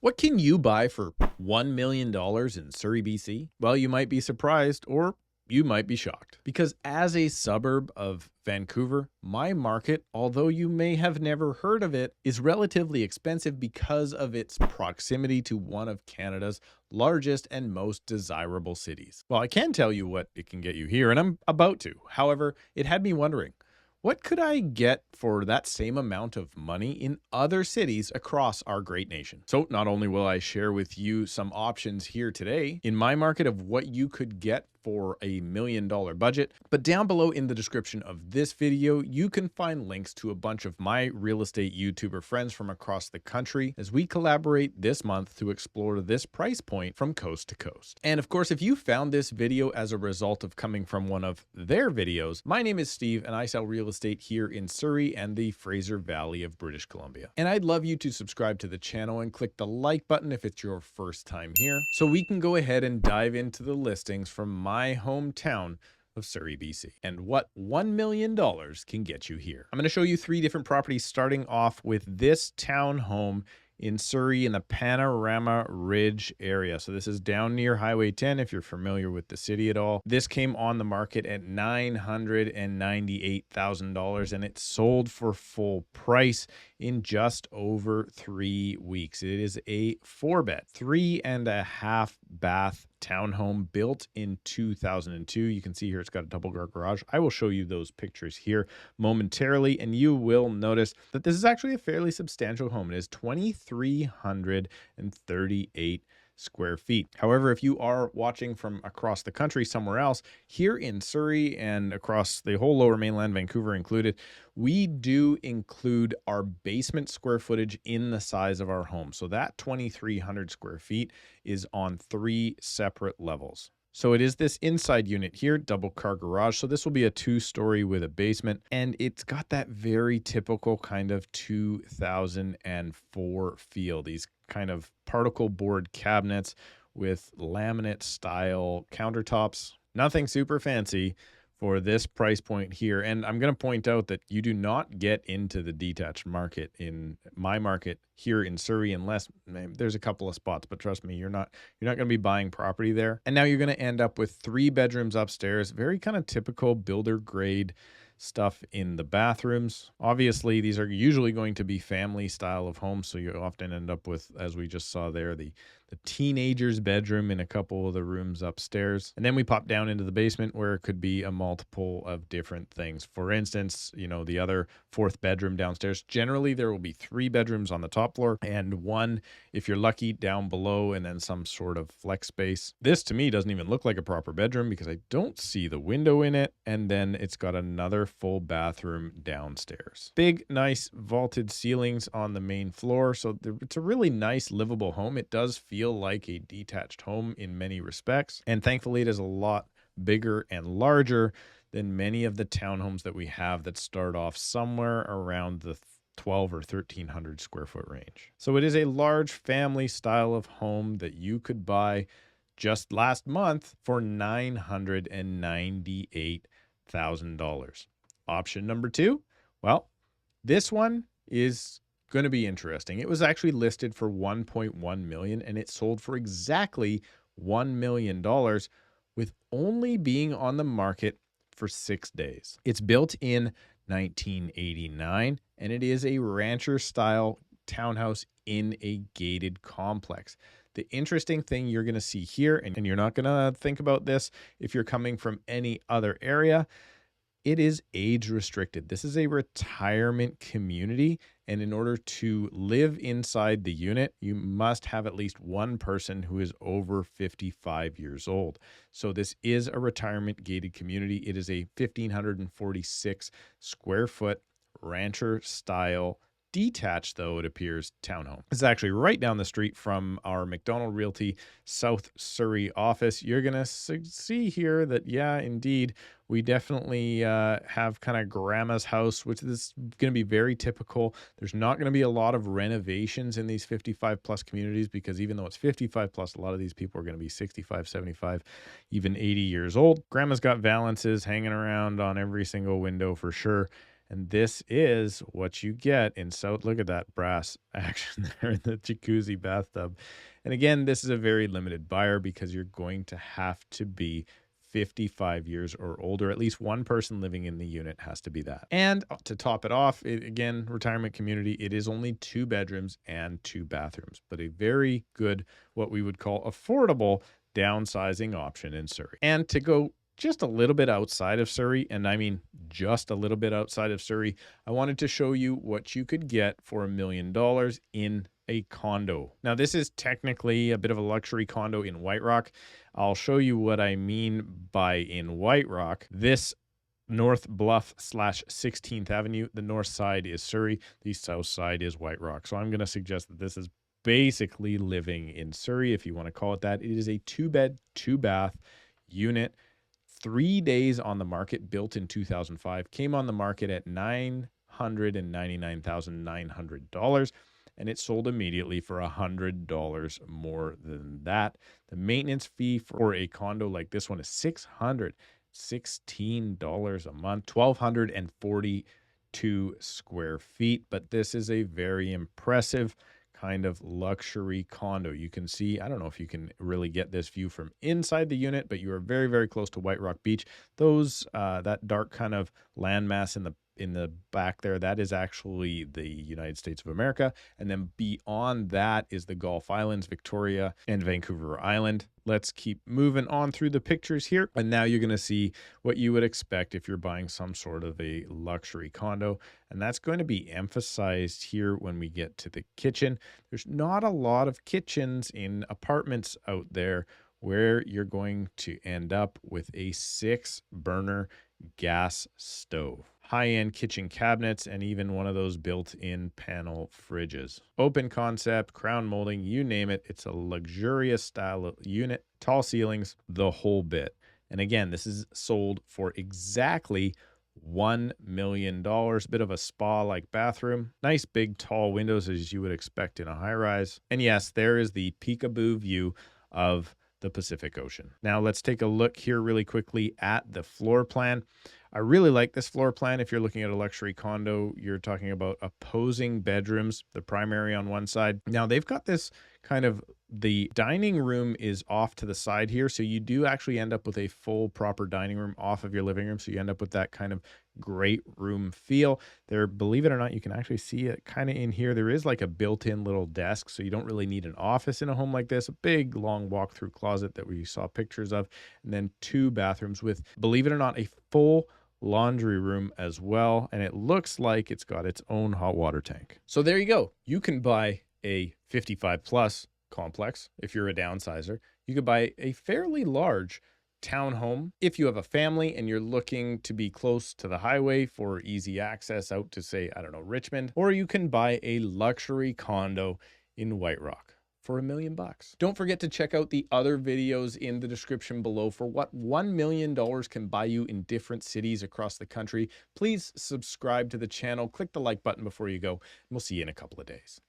What can you buy for $1 million in Surrey, BC? Well, you might be surprised or you might be shocked. Because as a suburb of Vancouver, my market, although you may have never heard of it, is relatively expensive because of its proximity to one of Canada's largest and most desirable cities. Well, I can tell you what it can get you here, and I'm about to. However, it had me wondering, what could I get for that same amount of money in other cities across our great nation? So not only will I share with you some options here today in my market of what you could get for a $1 million budget, but down below in the description of this video, you can find links to a bunch of my real estate YouTuber friends from across the country as we collaborate this month to explore this price point from coast to coast. And of course, if you found this video as a result of coming from one of their videos, my name is Steve and I sell real estate here in Surrey and the Fraser Valley of British Columbia. And I'd love you to subscribe to the channel and click the like button if it's your first time here, so we can go ahead and dive into the listings from my hometown of Surrey, BC, and what $1 million can get you here. I'm going to show you 3 different properties, starting off with this townhome in Surrey in the Panorama Ridge area. So this is down near Highway 10 if you're familiar with the city at all. This came on the market at $998,000 and it sold for full price in just over 3 weeks. It is a 4-bed, 3.5 bath townhome built in 2002. You can see here it's got a double garage. I will show you those pictures here momentarily, and you will notice that this is actually a fairly substantial home. It is 2,338 square feet. However, if you are watching from across the country somewhere else, here in Surrey and across the whole lower mainland, Vancouver included, we do include our basement square footage in the size of our home. So that 2,300 square feet is on 3 separate levels. So it is this inside unit here, double car garage. So this will be a 2-story with a basement, and it's got that very typical kind of 2004 feel. These kind of particle board cabinets with laminate style countertops. Nothing super fancy for this price point here. And I'm going to point out that you do not get into the detached market in my market here in Surrey unless there's a couple of spots, but trust me, you're not going to be buying property there. And now you're going to end up with 3 bedrooms upstairs, very kind of typical builder grade stuff in the bathrooms. Obviously, these are usually going to be family style of homes, so you often end up with, as we just saw there, the teenager's bedroom in a couple of the rooms upstairs. And then we pop down into the basement where it could be a multiple of different things. For instance, you know, the other 4th bedroom downstairs, generally there will be 3 bedrooms on the top floor and 1, if you're lucky, down below, and then some sort of flex space. This to me doesn't even look like a proper bedroom because I don't see the window in it. And then it's got another full bathroom downstairs. Big, nice vaulted ceilings on the main floor. So it's a really nice livable home. It does feel like a detached home in many respects. And thankfully, it is a lot bigger and larger than many of the townhomes that we have that start off somewhere around the 12 or 1,300 square foot range. So it is a large family style of home that you could buy just last month for $998,000. Option number 2, well, this one is going to be interesting. It was actually listed for $1.1 million and it sold for exactly $1 million with only being on the market for 6 days. It's built in 1989 and it is a rancher style townhouse in a gated complex. The interesting thing you're going to see here, and you're not going to think about this if you're coming from any other area, it is age restricted. This is a retirement community, and in order to live inside the unit, you must have at least one person who is over 55 years old. So this is a retirement gated community. It is a 1,546 square foot rancher style detached, though it appears, townhome. It's actually right down the street from our Macdonald Realty South Surrey office. You're going to see here that, yeah, indeed, we definitely have kind of grandma's house, which is going to be very typical. There's not going to be a lot of renovations in these 55 plus communities because even though it's 55 plus, a lot of these people are going to be 65, 75, even 80 years old. Grandma's got valances hanging around on every single window for sure. And this is what you get in South. Look at that brass action there in the jacuzzi bathtub. And again, this is a very limited buyer because you're going to have to be 55 years or older. At least one person living in the unit has to be that. And to top it off, again, retirement community, it is only 2 bedrooms and 2 bathrooms, but a very good, what we would call affordable downsizing option in Surrey. And to go just a little bit outside of Surrey, and I mean just a little bit outside of Surrey, I wanted to show you what you could get for $1 million in a condo. Now, this is technically a bit of a luxury condo in White Rock. I'll show you what I mean by in White Rock. This North Bluff / 16th Avenue, the north side is Surrey, the south side is White Rock. So I'm going to suggest that this is basically living in Surrey, if you want to call it that. It is a 2-bed, 2-bath unit, 3 days on the market, built in 2005, came on the market at $999,900, and it sold immediately for $100 more than that. The maintenance fee for a condo like this one is $616 a month, 1,242 square feet, but this is a very impressive kind of luxury condo. You can see, I don't know if you can really get this view from inside the unit, but you are very, very close to White Rock Beach. Those that dark kind of landmass in the back there, that is actually the United States of America. And then beyond that is the Gulf Islands, Victoria and Vancouver Island. Let's keep moving on through the pictures here. And now you're going to see what you would expect if you're buying some sort of a luxury condo. And that's going to be emphasized here when we get to the kitchen. There's not a lot of kitchens in apartments out there where you're going to end up with a 6-burner gas stove, high-end kitchen cabinets, and even one of those built-in panel fridges. Open concept, crown molding, you name it. It's a luxurious style unit, tall ceilings, the whole bit. And again, this is sold for exactly $1 million. Bit of a spa-like bathroom. Nice big tall windows as you would expect in a high-rise. And yes, there is the peekaboo view of the Pacific Ocean. Now let's take a look here really quickly at the floor plan. I really like this floor plan. If you're looking at a luxury condo, you're talking about opposing bedrooms, the primary on one side. Now they've got this kind of, the dining room is off to the side here. So you do actually end up with a full proper dining room off of your living room. So you end up with that kind of great room feel there. Believe it or not, you can actually see it kind of in here. There is like a built-in little desk. So you don't really need an office in a home like this. A big long walk-through closet that we saw pictures of, and then 2 bathrooms with, believe it or not, a full laundry room as well. And it looks like it's got its own hot water tank. So there you go. You can buy a 55 plus complex if you're a downsizer. You could buy a fairly large townhome if you have a family and you're looking to be close to the highway for easy access out to, say, I don't know, Richmond. Or you can buy a luxury condo in White Rock for $1 million. Don't forget to check out the other videos in the description below for what $1 million can buy you in different cities across the country. Please subscribe to the channel, click the like button before you go, and we'll see you in a couple of days.